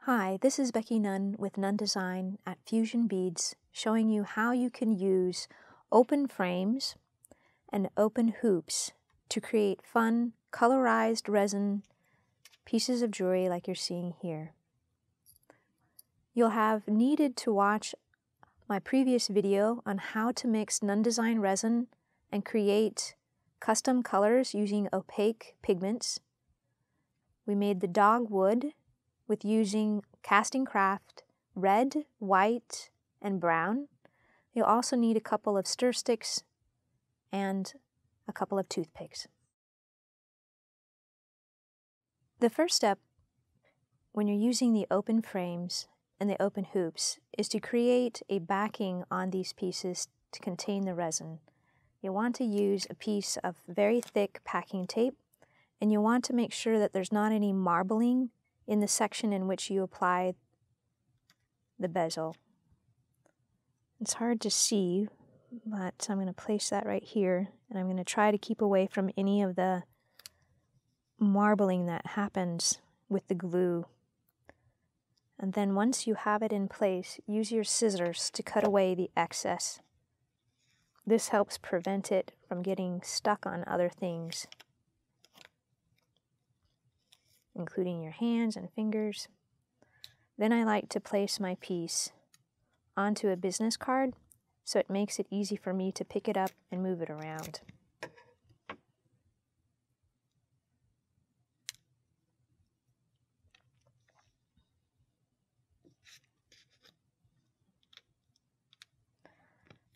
Hi, this is Becky Nunn with Nunn Design at Fusion Beads, showing you how you can use open frames and open hoops to create fun, colorized resin pieces of jewelry like you're seeing here. You'll have needed to watch my previous video on how to mix Nunn Design resin and create custom colors using opaque pigments. We made the dogwood with using casting craft red, white, and brown. You'll also need a couple of stir sticks and a couple of toothpicks. The first step when you're using the open frames and the open hoops is to create a backing on these pieces to contain the resin. You want to use a piece of very thick packing tape, and you want to make sure that there's not any marbling in the section in which you apply the bezel. It's hard to see, but I'm going to place that right here, and I'm going to try to keep away from any of the marbling that happens with the glue. And then once you have it in place, use your scissors to cut away the excess. This helps prevent it from getting stuck on other things, including your hands and fingers. Then I like to place my piece onto a business card so it makes it easy for me to pick it up and move it around.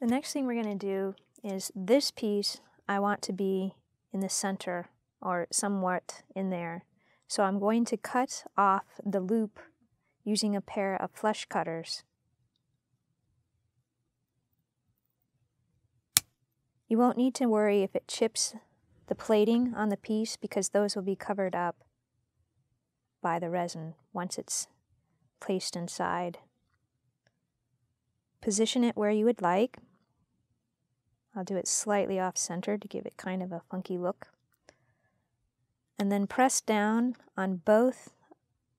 The next thing we're going to do is this piece I want to be in the center or somewhat in there. So I'm going to cut off the loop using a pair of flush cutters. You won't need to worry if it chips the plating on the piece because those will be covered up by the resin once it's placed inside. Position it where you would like. I'll do it slightly off-center to give it kind of a funky look. And then press down on both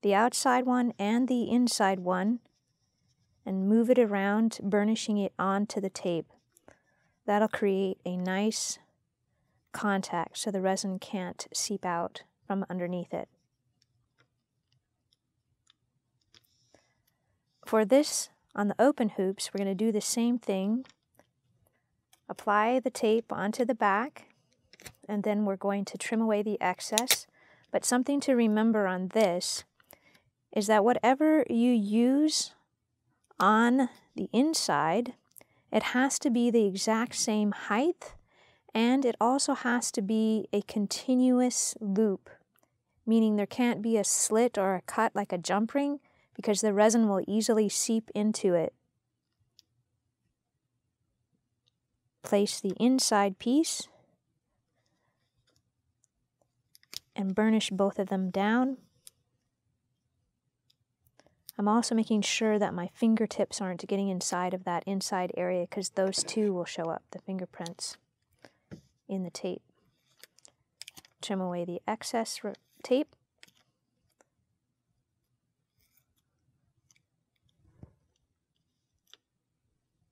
the outside one and the inside one and move it around, burnishing it onto the tape. That'll create a nice contact so the resin can't seep out from underneath it. For this, on the open hoops, we're going to do the same thing. Apply the tape onto the back, and then we're going to trim away the excess. But something to remember on this is that whatever you use on the inside, it has to be the exact same height, and it also has to be a continuous loop, meaning there can't be a slit or a cut like a jump ring because the resin will easily seep into it. Place the inside piece and burnish both of them down. I'm also making sure that my fingertips aren't getting inside of that inside area because those too will show up, the fingerprints in the tape. Trim away the excess tape.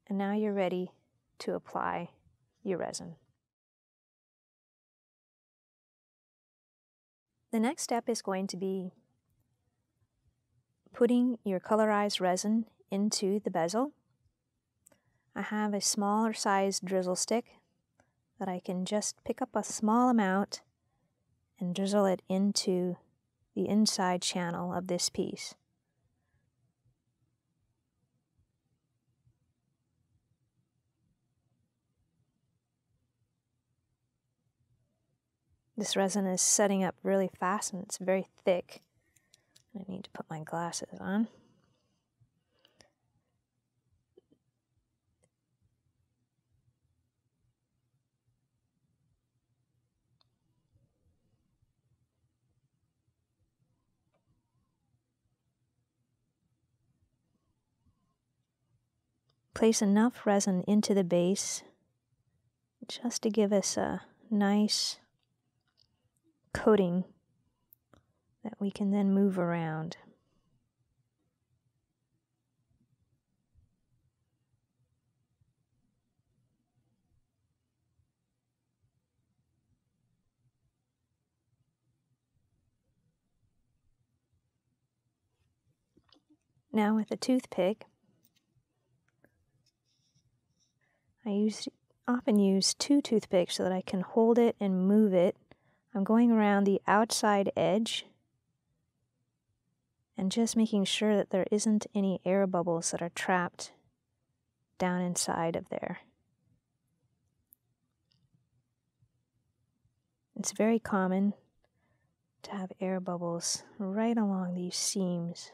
And now you're ready to apply your resin. The next step is going to be putting your colorized resin into the bezel. I have a smaller size drizzle stick that I can just pick up a small amount and drizzle it into the inside channel of this piece. This resin is setting up really fast and it's very thick. I need to put my glasses on. Place enough resin into the base just to give us a nice coating that we can then move around. Now with a toothpick, I often use 2 toothpicks so that I can hold it and move it. I'm going around the outside edge and just making sure that there isn't any air bubbles that are trapped down inside of there. It's very common to have air bubbles right along these seams.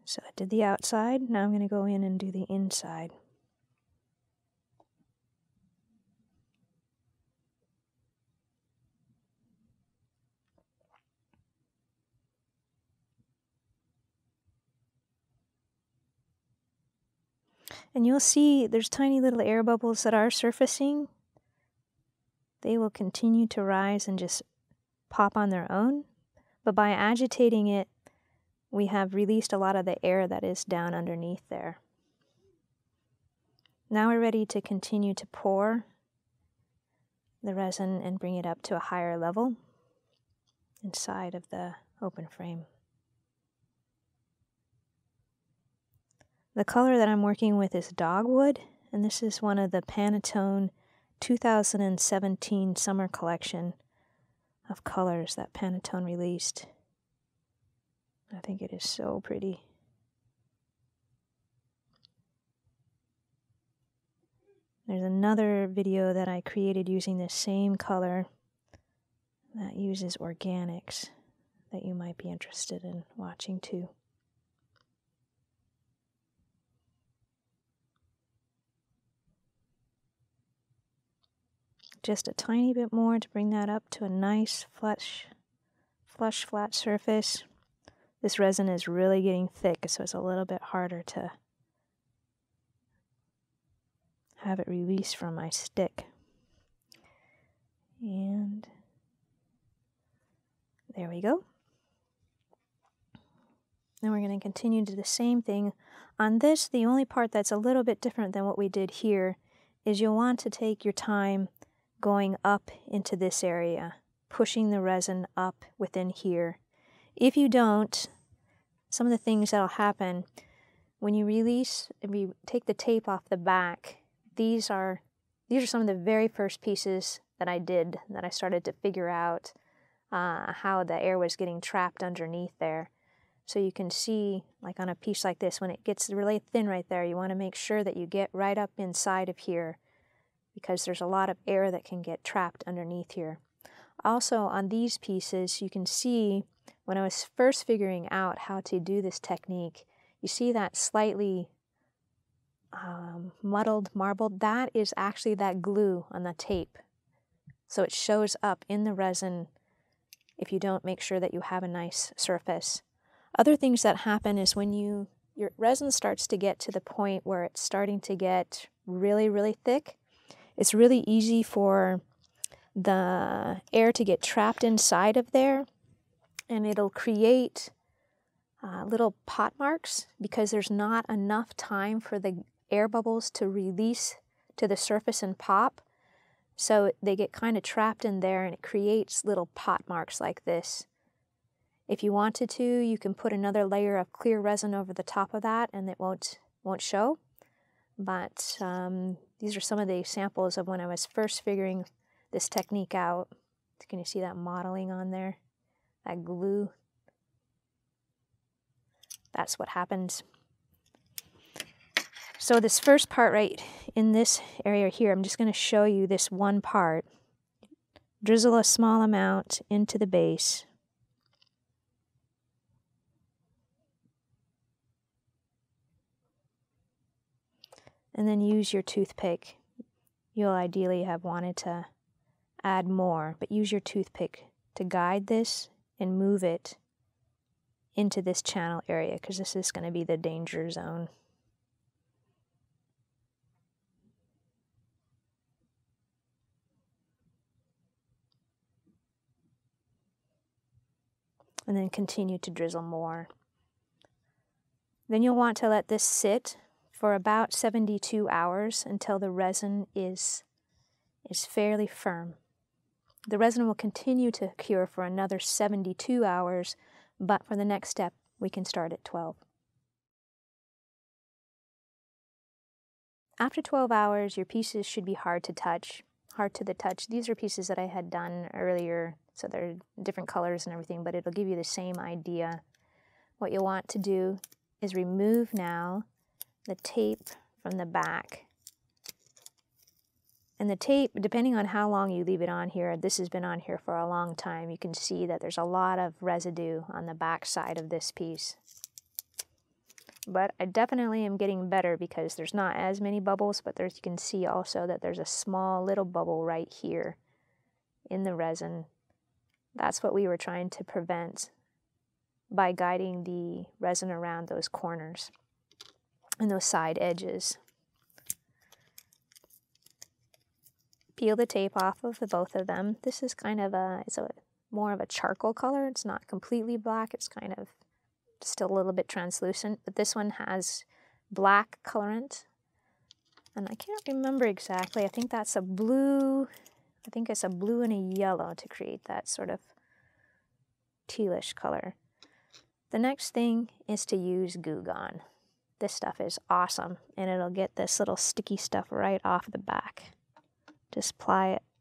So I did the outside, now I'm going to go in and do the inside. And you'll see there's tiny little air bubbles that are surfacing. They will continue to rise and just pop on their own. But by agitating it, we have released a lot of the air that is down underneath there. Now we're ready to continue to pour the resin and bring it up to a higher level inside of the open frame. The color that I'm working with is dogwood, and this is one of the Pantone 2017 summer collection of colors that Pantone released. I think it is so pretty. There's another video that I created using this same color that uses organics that you might be interested in watching too. Just a tiny bit more to bring that up to a nice flush flat surface. This resin is really getting thick, so it's a little bit harder to have it release from my stick. And there we go. Then we're going to continue to do the same thing. On this, the only part that's a little bit different than what we did here is you'll want to take your time going up into this area, pushing the resin up within here. If you don't, some of the things that'll happen when you release, if you take the tape off the back, these are some of the very first pieces that I did, that I started to figure out how the air was getting trapped underneath there. So you can see, like on a piece like this, when it gets really thin right there, you want to make sure that you get right up inside of here, because there's a lot of air that can get trapped underneath here. Also on these pieces, you can see when I was first figuring out how to do this technique, you see that slightly muddled, marbled, that is actually that glue on the tape. So it shows up in the resin if you don't make sure that you have a nice surface. Other things that happen is when your resin starts to get to the point where it's starting to get really, really thick, it's really easy for the air to get trapped inside of there, and it'll create little pot marks because there's not enough time for the air bubbles to release to the surface and pop. So they get kind of trapped in there, and it creates little pot marks like this. If you wanted to, you can put another layer of clear resin over the top of that and it won't show. But these are some of the samples of when I was first figuring this technique out. Can you see that modeling on there? That glue. That's what happens. So this first part right in this area here, I'm just going to show you this one part. Drizzle a small amount into the base. And then use your toothpick. You'll ideally have wanted to add more, but use your toothpick to guide this and move it into this channel area, because this is going to be the danger zone. And then continue to drizzle more. Then you'll want to let this sit for about 72 hours until the resin is fairly firm. The resin will continue to cure for another 72 hours, but for the next step, we can start at 12. After 12 hours, your pieces should be hard to the touch. These are pieces that I had done earlier, so they're different colors and everything, but it'll give you the same idea. What you'll want to do is remove now the tape from the back. And the tape, depending on how long you leave it on here, this has been on here for a long time, you can see that there's a lot of residue on the back side of this piece. But I definitely am getting better because there's not as many bubbles, but you can see also that there's a small little bubble right here in the resin. That's what we were trying to prevent by guiding the resin around those corners and those side edges. Peel the tape off of both of them. This is kind of more of a charcoal color. It's not completely black. It's kind of still a little bit translucent, but this one has black colorant. And I can't remember exactly. I think that's a blue. I think it's a blue and a yellow to create that sort of tealish color. The next thing is to use Goo Gone. This stuff is awesome, and it'll get this little sticky stuff right off the back. Just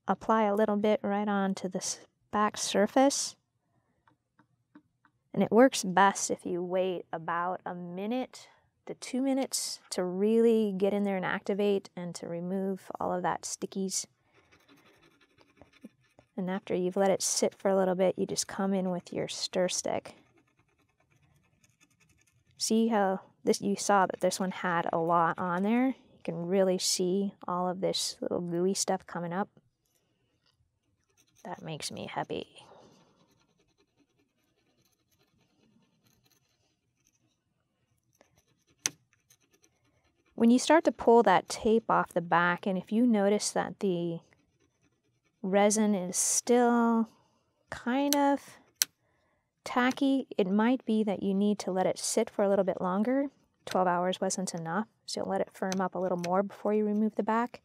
apply a little bit right onto this back surface. And it works best if you wait about 1 minute to 2 minutes to really get in there and activate and to remove all of that stickies. And after you've let it sit for a little bit, you just come in with your stir stick. See how you saw that this one had a lot on there? You can really see all of this little gooey stuff coming up. That makes me happy. When you start to pull that tape off the back, and if you notice that the resin is still kind of tacky, it might be that you need to let it sit for a little bit longer. 12 hours wasn't enough, so let it firm up a little more before you remove the back.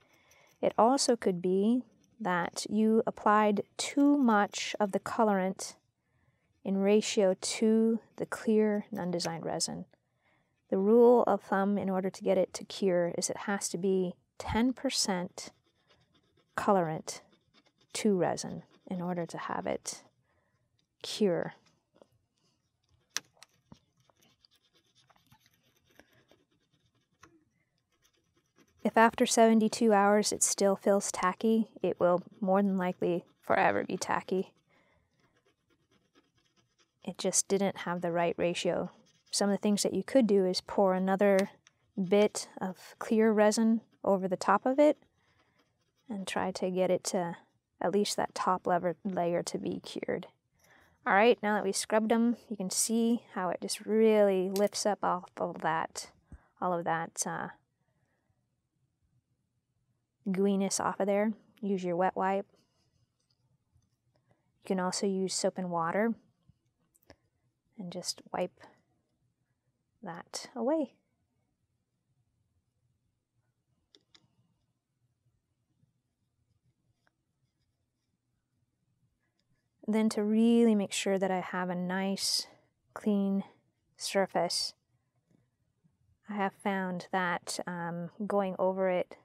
It also could be that you applied too much of the colorant in ratio to the clear Nunn Design resin. The rule of thumb in order to get it to cure is it has to be 10% colorant to resin in order to have it cure. If after 72 hours it still feels tacky, it will more than likely forever be tacky. It just didn't have the right ratio. Some of the things that you could do is pour another bit of clear resin over the top of it and try to get it to at least that top layer to be cured. All right, now that we scrubbed them, you can see how it just really lifts up off of that, all of that gooiness off of there. Use your wet wipe. You can also use soap and water and just wipe that away. Then to really make sure that I have a nice clean surface, I have found that going over it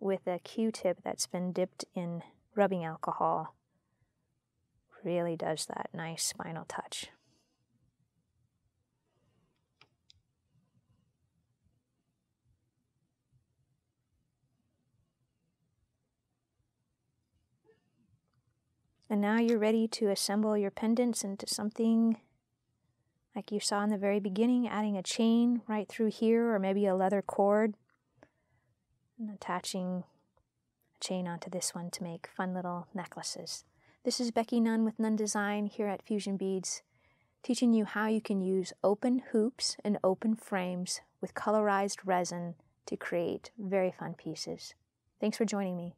with a Q-tip that's been dipped in rubbing alcohol really does that nice final touch. And now you're ready to assemble your pendants into something like you saw in the very beginning, adding a chain right through here, or maybe a leather cord, and attaching a chain onto this one to make fun little necklaces. This is Becky Nunn with Nunn Design here at Fusion Beads, teaching you how you can use open hoops and open frames with colorized resin to create very fun pieces. Thanks for joining me.